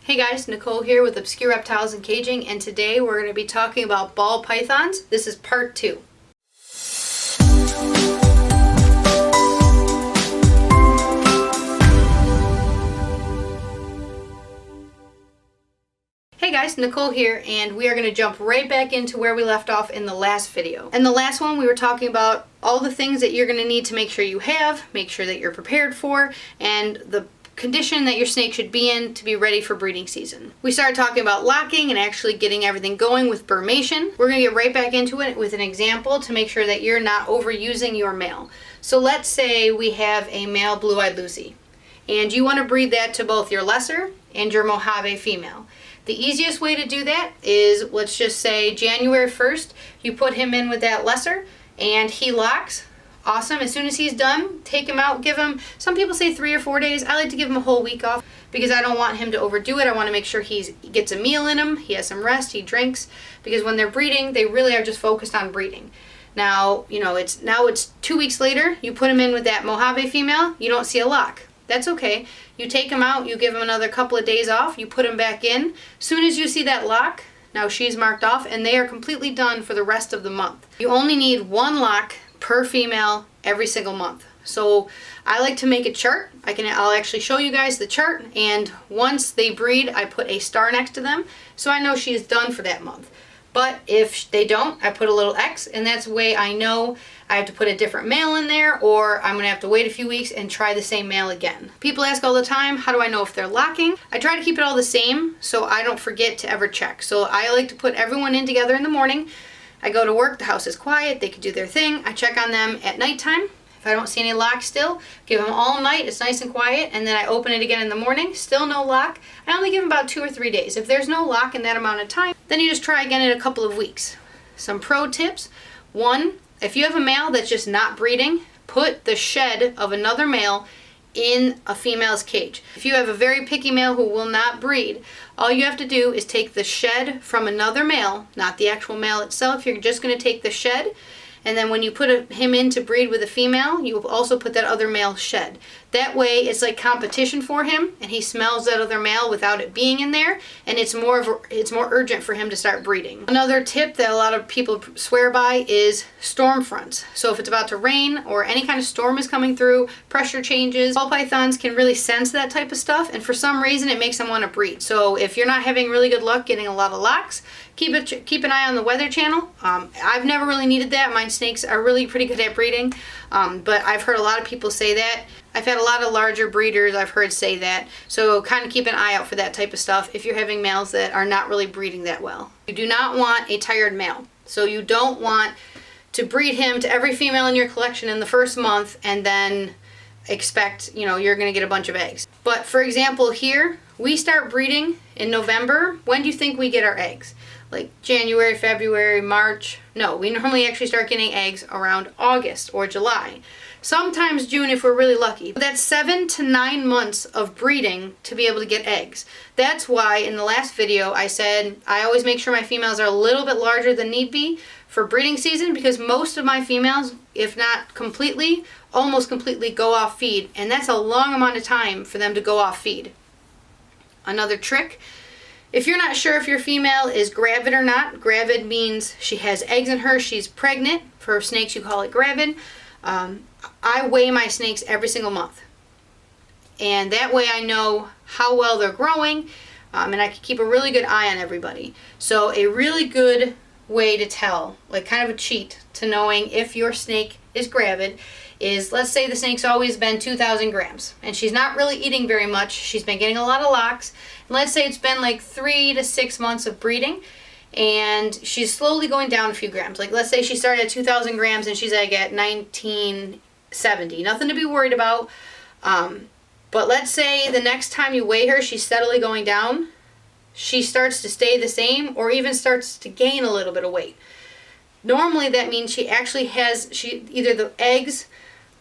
Hey guys, Nicole here with Obscure Reptiles and Caging, and today we're going to be talking about ball pythons. This is part 2. Hey guys, Nicole here, and we are going to jump right back into where we left off in the last video. In the last one, we were talking about all the things that you're going to need to make sure you have, make sure that you're prepared for, and the condition that your snake should be in to be ready for breeding season. We started talking about locking and actually getting everything going with brumation. We're going to get right back into it with an example to make sure that you're not overusing your male. So let's say we have a male blue-eyed Lucy, and you want to breed that to both your lesser and your Mojave female. The easiest way to do that is, let's just say January 1st, you put him in with that lesser and he locks. Awesome. As soon as he's done, take him out, give him, some people say 3 or 4 days. I like to give him a whole week off because I don't want him to overdo it. I want to make sure he gets a meal in him, he has some rest, he drinks, because when they're breeding, they really are just focused on breeding. Now, it's 2 weeks later, you put him in with that Mojave female, you don't see a lock. That's okay. You take him out, you give him another couple of days off, you put him back in. As soon as you see that lock, now she's marked off and they are completely done for the rest of the month. You only need 1 lock per female every single month. So I like to make a chart. I'll actually show you guys the chart, and once they breed, I put a star next to them so I know she's done for that month. But if they don't, I put a little X, and that's the way I know I have to put a different male in there, or I'm going to have to wait a few weeks and try the same male again. People ask all the time, how do I know if they're locking? I try to keep it all the same so I don't forget to ever check. So I like to put everyone in together in the morning. I go to work, the house is quiet, they can do their thing. I check on them at nighttime. If I don't see any lock still, give them all night, it's nice and quiet, and then I open it again in the morning, still no lock. I only give them about 2 or 3 days. If there's no lock in that amount of time, then you just try again in a couple of weeks. Some pro tips. 1, if you have a male that's just not breeding, put the shed of another male in a female's cage. If you have a very picky male who will not breed, all you have to do is take the shed from another male, not the actual male itself. You're just going to take the shed, and then when you put him in to breed with a female, you will also put that other male's shed. That way it's like competition for him, and he smells that other male without it being in there, and it's more urgent for him to start breeding. Another tip that a lot of people swear by is storm fronts. So if it's about to rain or any kind of storm is coming through, pressure changes, ball pythons can really sense that type of stuff, and for some reason it makes them want to breed. So if you're not having really good luck getting a lot of locks, keep an eye on the Weather Channel. I've never really needed that. My snakes are really pretty good at breeding, but I've heard a lot of people say that. I've had a lot of larger breeders I've heard say that, so kind of keep an eye out for that type of stuff if you're having males that are not really breeding that well. You do not want a tired male, so you don't want to breed him to every female in your collection in the first month and then expect, you're going to get a bunch of eggs. But for example here, we start breeding in November. When do you think we get our eggs? Like January, February, March? No, we normally actually start getting eggs around August or July. Sometimes June if we're really lucky. That's 7 to 9 months of breeding to be able to get eggs. That's why in the last video I said I always make sure my females are a little bit larger than need be for breeding season, because most of my females, if not completely, almost completely go off feed, and that's a long amount of time for them to go off feed. Another trick, if you're not sure if your female is gravid or not, gravid means she has eggs in her, she's pregnant. For snakes you call it gravid. I weigh my snakes every single month, and that way I know how well they're growing, and I can keep a really good eye on everybody. So a really good way to tell, like kind of a cheat to knowing if your snake is gravid, is, let's say the snake's always been 2,000 grams and she's not really eating very much, she's been getting a lot of locks, and let's say it's been like 3 to 6 months of breeding and she's slowly going down a few grams. Like let's say she started at 2,000 grams and she's like at 1970. Nothing to be worried about. But let's say the next time you weigh her, she's steadily going down. She starts to stay the same or even starts to gain a little bit of weight. Normally that means she actually either the eggs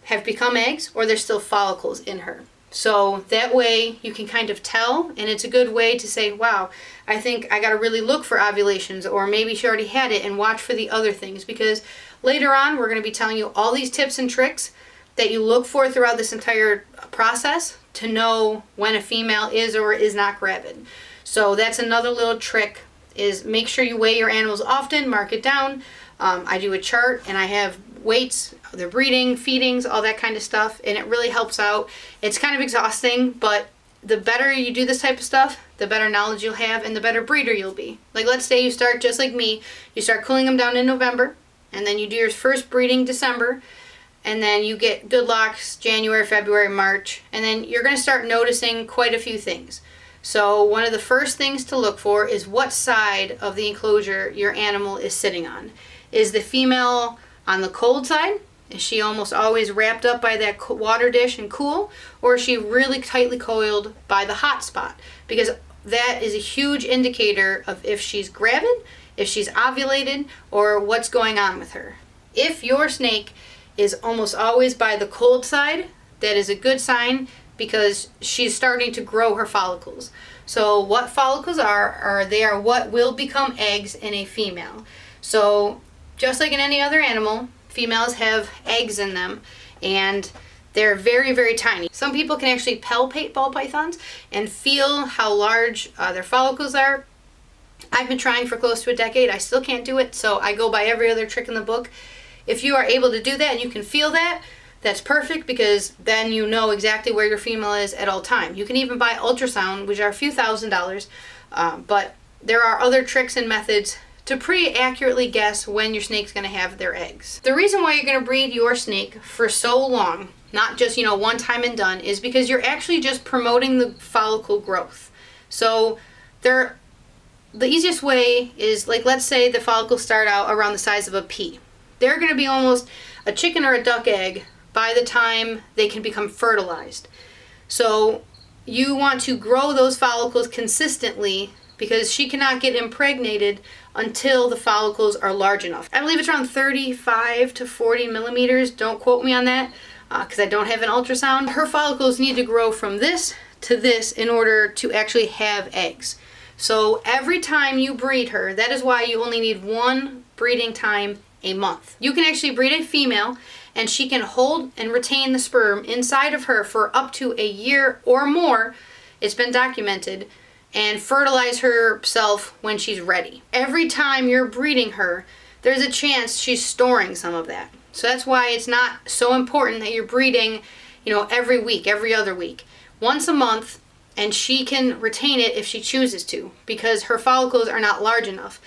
have become eggs or there's still follicles in her. So that way you can kind of tell, and it's a good way to say, wow, I think I got to really look for ovulations, or maybe she already had it, and watch for the other things, because later on we're going to be telling you all these tips and tricks that you look for throughout this entire process to know when a female is or is not gravid. So that's another little trick, is make sure you weigh your animals often, mark it down. I do a chart and I have weights, their breeding, feedings, all that kind of stuff, and it really helps out. It's kind of exhausting, but the better you do this type of stuff, the better knowledge you'll have and the better breeder you'll be. Like, let's say you start just like me, you start cooling them down in November, and then you do your first breeding December, and then you get good locks January, February, March, and then you're going to start noticing quite a few things. So one of the first things to look for is what side of the enclosure your animal is sitting on. Is the female on the cold side? Is she almost always wrapped up by that water dish and cool? Or is she really tightly coiled by the hot spot? Because that is a huge indicator of if she's gravid, if she's ovulated, or what's going on with her. If your snake is almost always by the cold side, that is a good sign, because she's starting to grow her follicles. So what follicles are they are what will become eggs in a female. So just like in any other animal, females have eggs in them, and they're very, very tiny. Some people can actually palpate ball pythons and feel how large their follicles are. I've been trying for close to a decade. I still can't do it, so I go by every other trick in the book. If you are able to do that and you can feel that, that's perfect, because then you know exactly where your female is at all time. You can even buy ultrasound, which are a few $1,000s, but there are other tricks and methods to pretty accurately guess when your snake's going to have their eggs. The reason why you're going to breed your snake for so long, not just, one time and done, is because you're actually just promoting the follicle growth. So the easiest way is, like, let's say the follicles start out around the size of a pea. They're going to be almost a chicken or a duck egg by the time they can become fertilized. So you want to grow those follicles consistently, because she cannot get impregnated until the follicles are large enough. I believe it's around 35 to 40 millimeters. Don't quote me on that, because I don't have an ultrasound. Her follicles need to grow from this to this in order to actually have eggs. So every time you breed her, that is why you only need one breeding time a month. You can actually breed a female, and she can hold and retain the sperm inside of her for up to a year or more. It's been documented. And fertilize herself when she's ready. Every time you're breeding her, there's a chance she's storing some of that. So that's why it's not so important that you're breeding, every week, every other week. Once a month, and she can retain it if she chooses to, because her follicles are not large enough.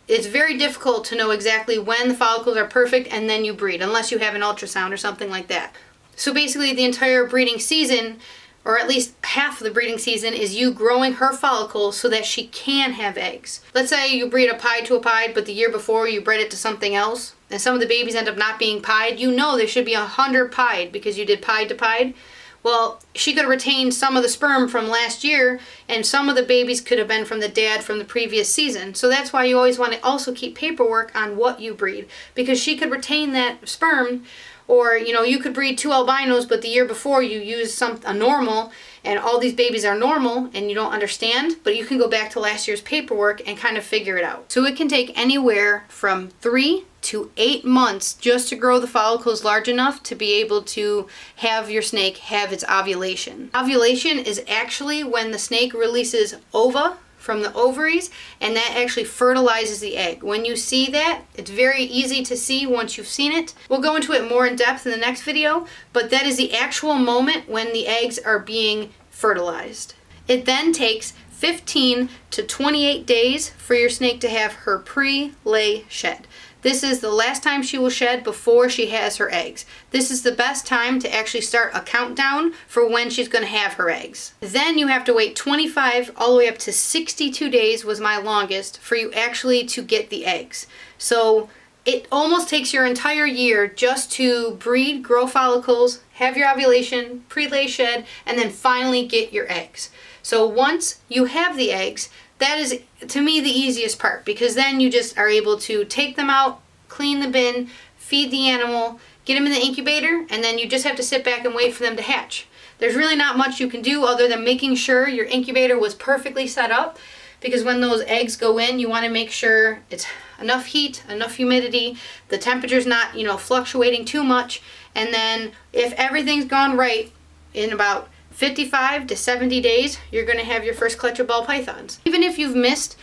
It's very difficult to know exactly when the follicles are perfect and then you breed, unless you have an ultrasound or something like that. So basically the entire breeding season, or at least half of the breeding season, is you growing her follicles so that she can have eggs. Let's say you breed a pied to a pied, but the year before you bred it to something else, and some of the babies end up not being pied. There should be 100 pied because you did pied to pied. Well, she could have retained some of the sperm from last year, and some of the babies could have been from the dad from the previous season. So that's why you always want to also keep paperwork on what you breed, because she could retain that sperm. Or, you could breed 2 albinos, but the year before you used a normal, and all these babies are normal, and you don't understand, but you can go back to last year's paperwork and kind of figure it out. So it can take anywhere from 3 to 8 months just to grow the follicles large enough to be able to have your snake have its ovulation. Ovulation is actually when the snake releases ova from the ovaries, and that actually fertilizes the egg. When you see that, it's very easy to see once you've seen it. We'll go into it more in depth in the next video, but that is the actual moment when the eggs are being fertilized. It then takes 15 to 28 days for your snake to have her pre-lay shed. This is the last time she will shed before she has her eggs. This is the best time to actually start a countdown for when she's going to have her eggs. Then you have to wait 25 all the way up to 62 days was my longest for you actually to get the eggs. So it almost takes your entire year just to breed, grow follicles, have your ovulation, pre-lay shed, and then finally get your eggs. So once you have the eggs, that is, to me, the easiest part, because then you just are able to take them out, clean the bin, feed the animal, get them in the incubator, and then you just have to sit back and wait for them to hatch. There's really not much you can do other than making sure your incubator was perfectly set up, because when those eggs go in, you want to make sure it's enough heat, enough humidity, the temperature's not, fluctuating too much, and then if everything's gone right, in about 55 to 70 days, you're going to have your first clutch of ball pythons. Even if you've missed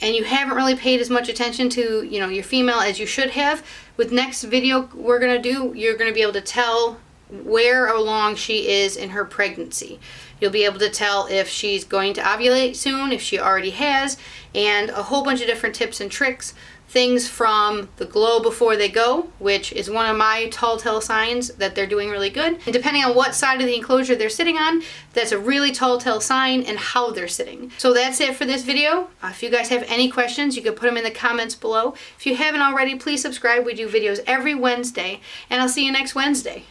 and you haven't really paid as much attention to, your female as you should have, with next video we're going to do, you're going to be able to tell where along she is in her pregnancy. You'll be able to tell if she's going to ovulate soon, if she already has, and a whole bunch of different tips and tricks. Things from the glow before they go, which is one of my telltale signs that they're doing really good. And depending on what side of the enclosure they're sitting on, that's a really telltale sign, and how they're sitting. So that's it for this video. If you guys have any questions, you can put them in the comments below. If you haven't already, please subscribe. We do videos every Wednesday, and I'll see you next Wednesday.